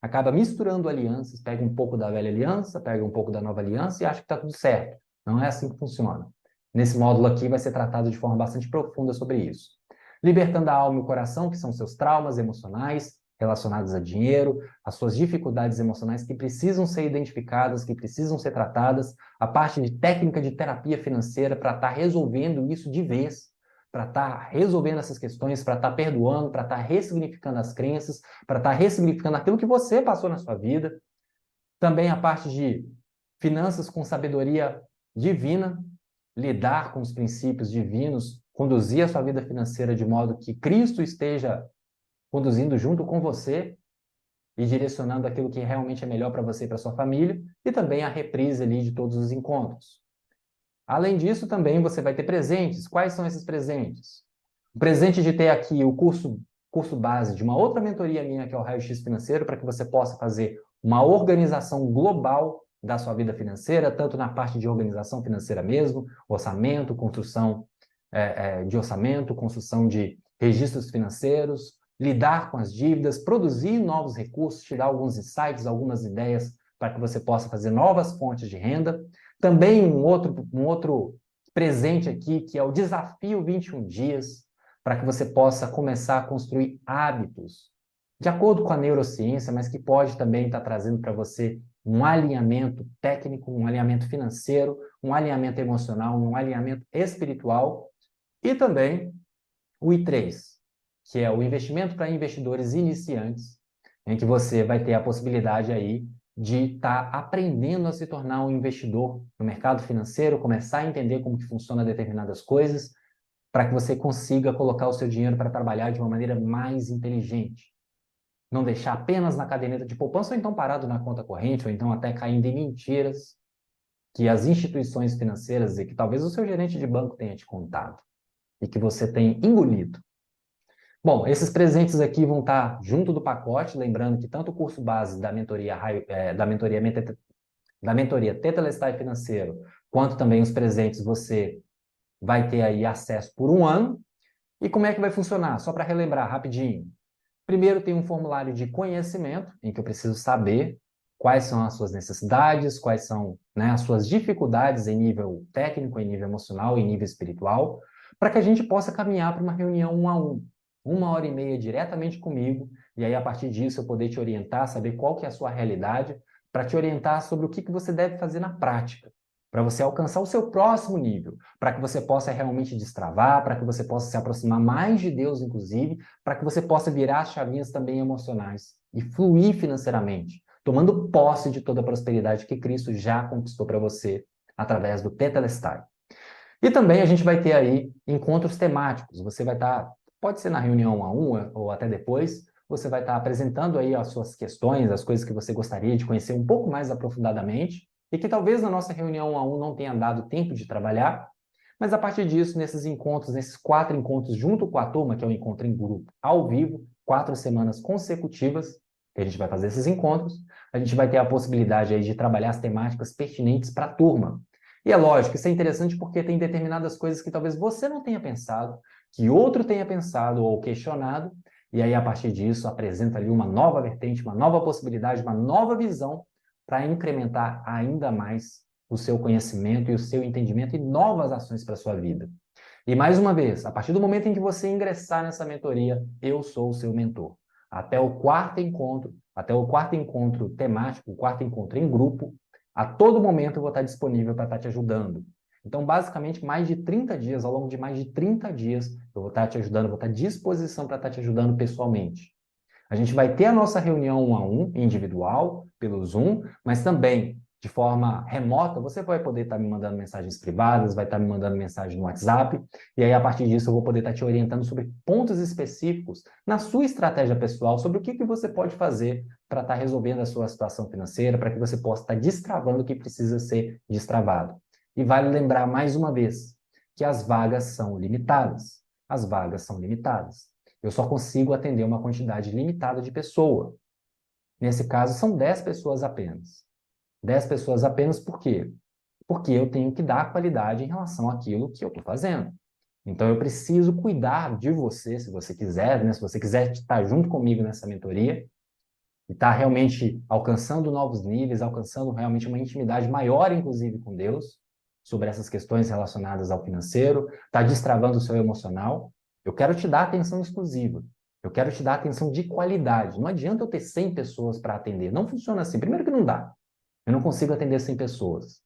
acaba misturando alianças, pega um pouco da velha aliança, pega um pouco da nova aliança e acha que está tudo certo. Não é assim que funciona. Nesse módulo aqui vai ser tratado de forma bastante profunda sobre isso. Libertando a alma e o coração, que são seus traumas emocionais relacionados a dinheiro, as suas dificuldades emocionais que precisam ser identificadas, que precisam ser tratadas, a parte de técnica de terapia financeira para estar resolvendo isso de vez, para estar resolvendo essas questões, para estar perdoando, para estar ressignificando as crenças, para estar ressignificando aquilo que você passou na sua vida. Também a parte de finanças com sabedoria divina, lidar com os princípios divinos, conduzir a sua vida financeira de modo que Cristo esteja conduzindo junto com você e direcionando aquilo que realmente é melhor para você e para sua família, e também a reprise ali de todos os encontros. Além disso, também você vai ter presentes. Quais são esses presentes? O presente de ter aqui o curso base de uma outra mentoria minha, que é o Raio-X Financeiro, para que você possa fazer uma organização global da sua vida financeira, tanto na parte de organização financeira mesmo, orçamento, construção de orçamento, construção de registros financeiros, lidar com as dívidas, produzir novos recursos, te dar alguns insights, algumas ideias para que você possa fazer novas fontes de renda. Também um outro presente aqui, que é o Desafio 21 Dias, para que você possa começar a construir hábitos de acordo com a neurociência, mas que pode também estar trazendo para você um alinhamento técnico, um alinhamento financeiro, um alinhamento emocional, um alinhamento espiritual, E também o I3, que é o investimento para investidores iniciantes, em que você vai ter a possibilidade aí de estar aprendendo a se tornar um investidor no mercado financeiro, começar a entender como que funciona determinadas coisas, para que você consiga colocar o seu dinheiro para trabalhar de uma maneira mais inteligente. Não deixar apenas na caderneta de poupança, ou então parado na conta corrente, ou então até caindo em mentiras que as instituições financeiras e que talvez o seu gerente de banco tenha te contado e que você tem engolido. Bom, esses presentes aqui vão estar junto do pacote, lembrando que tanto o curso base da mentoria Tetelestai Financeiro, quanto também os presentes você vai ter aí acesso por um ano. E como é que vai funcionar? Só para relembrar rapidinho. Primeiro tem um formulário de conhecimento, em que eu preciso saber quais são as suas necessidades, quais são, né, as suas dificuldades em nível técnico, em nível emocional, em nível espiritual, para que a gente possa caminhar para uma reunião 1 a 1, 1 hora e meia diretamente comigo, e aí a partir disso eu poder te orientar, saber qual que é a sua realidade, para te orientar sobre o que você deve fazer na prática, para você alcançar o seu próximo nível, para que você possa realmente destravar, para que você possa se aproximar mais de Deus, inclusive, para que você possa virar as chavinhas também emocionais e fluir financeiramente, tomando posse de toda a prosperidade que Cristo já conquistou para você através do Tetelestai. E também a gente vai ter aí encontros temáticos. Você vai estar, pode ser na reunião 1 a 1 ou até depois, você vai estar apresentando aí as suas questões, as coisas que você gostaria de conhecer um pouco mais aprofundadamente e que talvez na nossa reunião 1 a 1 não tenha dado tempo de trabalhar, mas a partir disso, nesses encontros, nesses 4 encontros junto com a turma, que é um encontro em grupo ao vivo, 4 semanas consecutivas, que a gente vai fazer esses encontros, a gente vai ter a possibilidade aí de trabalhar as temáticas pertinentes para a turma. E é lógico, isso é interessante porque tem determinadas coisas que talvez você não tenha pensado, que outro tenha pensado ou questionado, e aí a partir disso apresenta ali uma nova vertente, uma nova possibilidade, uma nova visão para incrementar ainda mais o seu conhecimento e o seu entendimento e novas ações para a sua vida. E mais uma vez, a partir do momento em que você ingressar nessa mentoria, eu sou o seu mentor. Até o quarto encontro temático, o quarto encontro em grupo, a todo momento eu vou estar disponível para estar te ajudando. Então, basicamente, mais de 30 dias, ao longo de mais de 30 dias, eu vou estar te ajudando, vou estar à disposição para estar te ajudando pessoalmente. A gente vai ter a nossa reunião 1 a 1, individual, pelo Zoom, mas também de forma remota, você vai poder estar me mandando mensagens privadas, vai estar me mandando mensagem no WhatsApp, e aí a partir disso eu vou poder estar te orientando sobre pontos específicos na sua estratégia pessoal, sobre o que você pode fazer para estar resolvendo a sua situação financeira, para que você possa estar destravando o que precisa ser destravado. E vale lembrar mais uma vez que as vagas são limitadas. As vagas são limitadas. Eu só consigo atender uma quantidade limitada de pessoa. Nesse caso, são 10 pessoas apenas. 10 pessoas apenas por quê? Porque eu tenho que dar qualidade em relação àquilo que eu estou fazendo. Então, eu preciso cuidar de você, se você quiser, né? Se você quiser estar junto comigo nessa mentoria e estar realmente alcançando novos níveis, alcançando realmente uma intimidade maior, inclusive, com Deus, sobre essas questões relacionadas ao financeiro, estar destravando o seu emocional, eu quero te dar atenção exclusiva. Eu quero te dar atenção de qualidade. Não adianta eu ter 100 pessoas para atender. Não funciona assim. Primeiro que não dá. Eu não consigo atender 100 pessoas.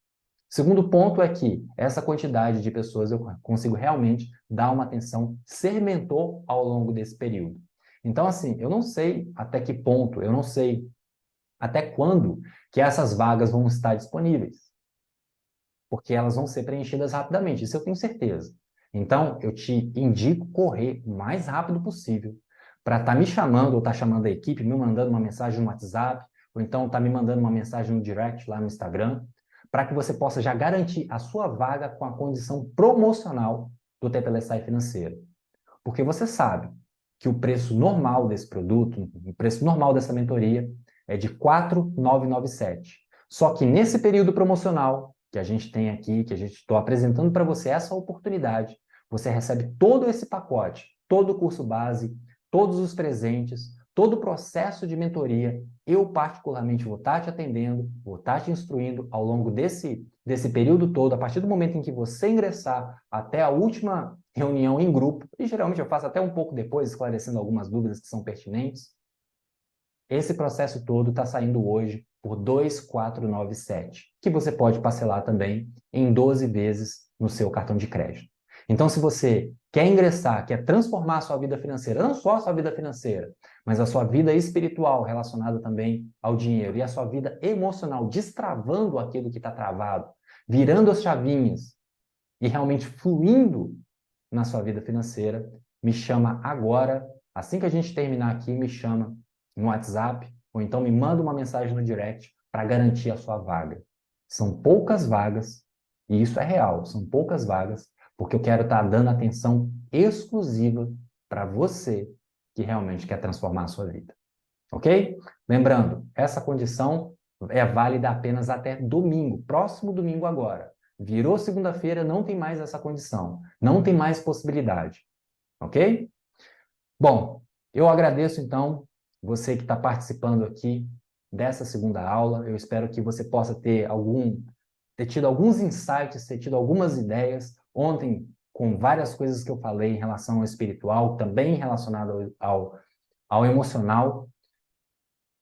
Segundo ponto é que essa quantidade de pessoas eu consigo realmente dar uma atenção, ser mentor ao longo desse período. Então, assim, eu não sei até que ponto, eu não sei até quando que essas vagas vão estar disponíveis, porque elas vão ser preenchidas rapidamente, isso eu tenho certeza. Então, eu te indico correr o mais rápido possível para estar me chamando ou estar chamando a equipe, me mandando uma mensagem no WhatsApp, ou então estar me mandando uma mensagem no direct lá no Instagram, para que você possa já garantir a sua vaga com a condição promocional do Tetelestai Financeiro. Porque você sabe que o preço normal desse produto, o preço normal dessa mentoria é de R$ 4.997. Só que nesse período promocional que a gente tem aqui, que a gente estou apresentando para você essa oportunidade, você recebe todo esse pacote, todo o curso base, todos os presentes, todo o processo de mentoria. Eu, particularmente, vou estar te atendendo, vou estar te instruindo ao longo desse período todo, a partir do momento em que você ingressar até a última reunião em grupo, e geralmente eu faço até um pouco depois, esclarecendo algumas dúvidas que são pertinentes. Esse processo todo está saindo hoje por 2.497, que você pode parcelar também em 12 vezes no seu cartão de crédito. Então, se você quer ingressar, quer transformar a sua vida financeira, não só a sua vida financeira, mas a sua vida espiritual relacionada também ao dinheiro e a sua vida emocional, destravando aquilo que está travado, virando as chavinhas e realmente fluindo na sua vida financeira, me chama agora, assim que a gente terminar aqui, me chama no WhatsApp ou então me manda uma mensagem no direct para garantir a sua vaga. São poucas vagas, e isso é real, são poucas vagas, porque eu quero estar dando atenção exclusiva para você que realmente quer transformar a sua vida. Ok? Lembrando, essa condição é válida apenas até domingo, próximo domingo agora. Virou segunda-feira, não tem mais essa condição, não tem mais possibilidade. Ok? Bom, eu agradeço então você que está participando aqui dessa segunda aula. Eu espero que você possa ter tido alguns insights, ter tido algumas ideias. Ontem, com várias coisas que eu falei em relação ao espiritual, também relacionado ao emocional,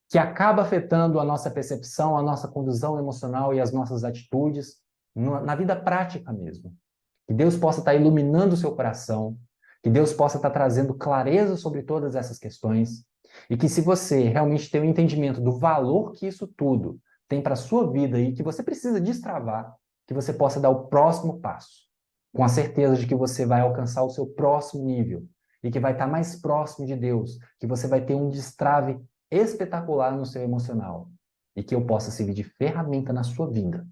que acaba afetando a nossa percepção, a nossa condução emocional e as nossas atitudes na vida prática mesmo. Que Deus possa estar iluminando o seu coração, que Deus possa estar trazendo clareza sobre todas essas questões e que se você realmente tem um entendimento do valor que isso tudo tem para a sua vida e que você precisa destravar, que você possa dar o próximo passo, com a certeza de que você vai alcançar o seu próximo nível e que vai estar mais próximo de Deus, que você vai ter um destrave espetacular no seu emocional e que eu possa servir de ferramenta na sua vida.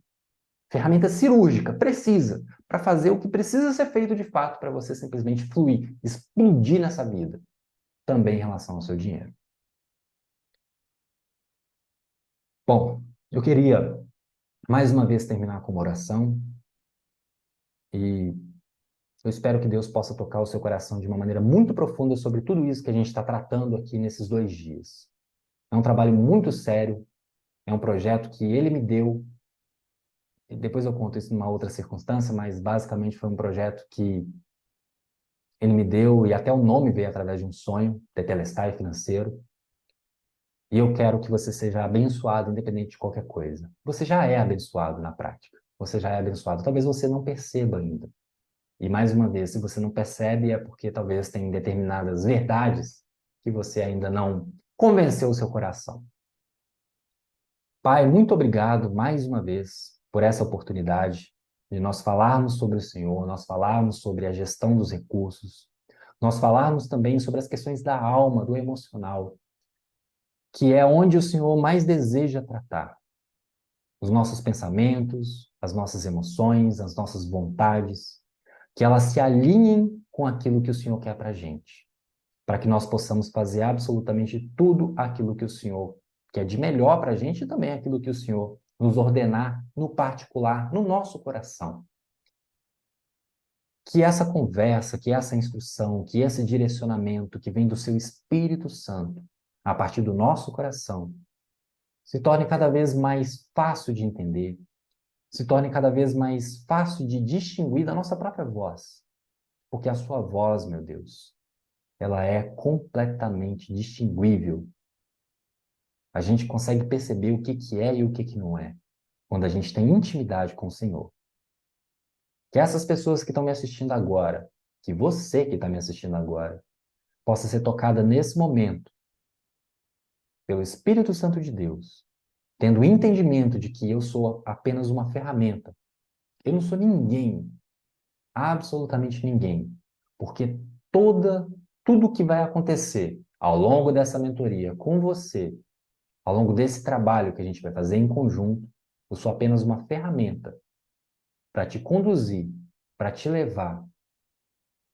Ferramenta cirúrgica, precisa, para fazer o que precisa ser feito de fato para você simplesmente fluir, explodir nessa vida, também em relação ao seu dinheiro. Bom, eu queria mais uma vez terminar com uma oração e eu espero que Deus possa tocar o seu coração de uma maneira muito profunda sobre tudo isso que a gente está tratando aqui nesses 2 dias. É um trabalho muito sério, é um projeto que ele me deu. E depois eu conto isso numa outra circunstância, mas basicamente foi um projeto que ele me deu, e até o nome veio através de um sonho, tetelestai financeiro. E eu quero que você seja abençoado, independente de qualquer coisa. Você já é abençoado na prática. Você já é abençoado. Talvez você não perceba ainda. E mais uma vez, se você não percebe, é porque talvez tem determinadas verdades que você ainda não convenceu o seu coração. Pai, muito obrigado mais uma vez por essa oportunidade de nós falarmos sobre o Senhor, nós falarmos sobre a gestão dos recursos, nós falarmos também sobre as questões da alma, do emocional, que é onde o Senhor mais deseja tratar. Os nossos pensamentos, as nossas emoções, as nossas vontades, que elas se alinhem com aquilo que o Senhor quer para a gente, para que nós possamos fazer absolutamente tudo aquilo que o Senhor quer de melhor para a gente e também aquilo que o Senhor nos ordenar no particular, no nosso coração. Que essa conversa, que essa instrução, que esse direcionamento que vem do seu Espírito Santo, a partir do nosso coração, se torne cada vez mais fácil de entender, se torne cada vez mais fácil de distinguir da nossa própria voz. Porque a sua voz, meu Deus, ela é completamente distinguível. A gente consegue perceber o que que é e o que que não é, quando a gente tem intimidade com o Senhor. Que essas pessoas que estão me assistindo agora, que você que está me assistindo agora, possa ser tocada nesse momento pelo Espírito Santo de Deus, tendo o entendimento de que eu sou apenas uma ferramenta. Eu não sou ninguém, absolutamente ninguém, porque tudo que vai acontecer ao longo dessa mentoria com você, ao longo desse trabalho que a gente vai fazer em conjunto, eu sou apenas uma ferramenta para te conduzir, para te levar,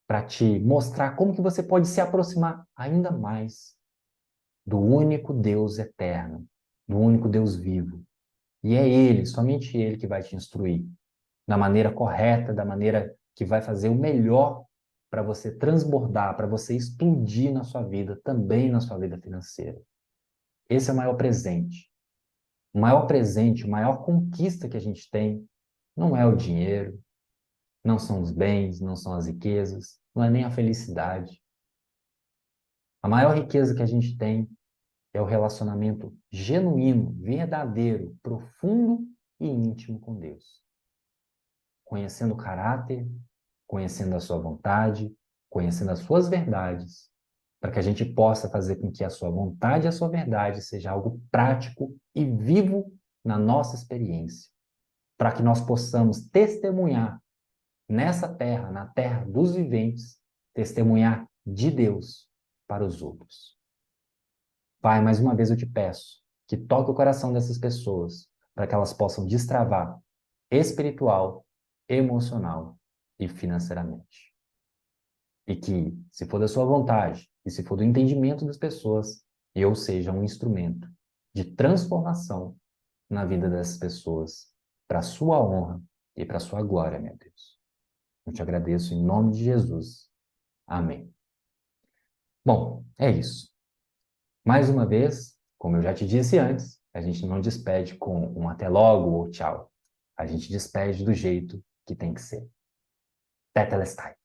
para te mostrar como que você pode se aproximar ainda mais do único Deus eterno, do único Deus vivo. E é Ele, somente Ele, que vai te instruir da maneira correta, da maneira que vai fazer o melhor para você transbordar, para você explodir na sua vida, também na sua vida financeira. Esse é o maior presente. O maior presente, a maior conquista que a gente tem não é o dinheiro, não são os bens, não são as riquezas, não é nem a felicidade. A maior riqueza que a gente tem é o relacionamento genuíno, verdadeiro, profundo e íntimo com Deus. Conhecendo o caráter, conhecendo a sua vontade, conhecendo as suas verdades, para que a gente possa fazer com que a sua vontade e a sua verdade seja algo prático e vivo na nossa experiência, para que nós possamos testemunhar nessa terra, na terra dos viventes, testemunhar de Deus para os outros. Pai, mais uma vez eu te peço que toque o coração dessas pessoas, para que elas possam destravar espiritual, emocional e financeiramente. E que, se for da sua vontade e se for do entendimento das pessoas, eu seja um instrumento de transformação na vida dessas pessoas, para a sua honra e para a sua glória, meu Deus. Eu te agradeço em nome de Jesus. Amém. Bom, é isso. Mais uma vez, como eu já te disse antes, a gente não despede com um até logo ou tchau. A gente despede do jeito que tem que ser. Tetelestai.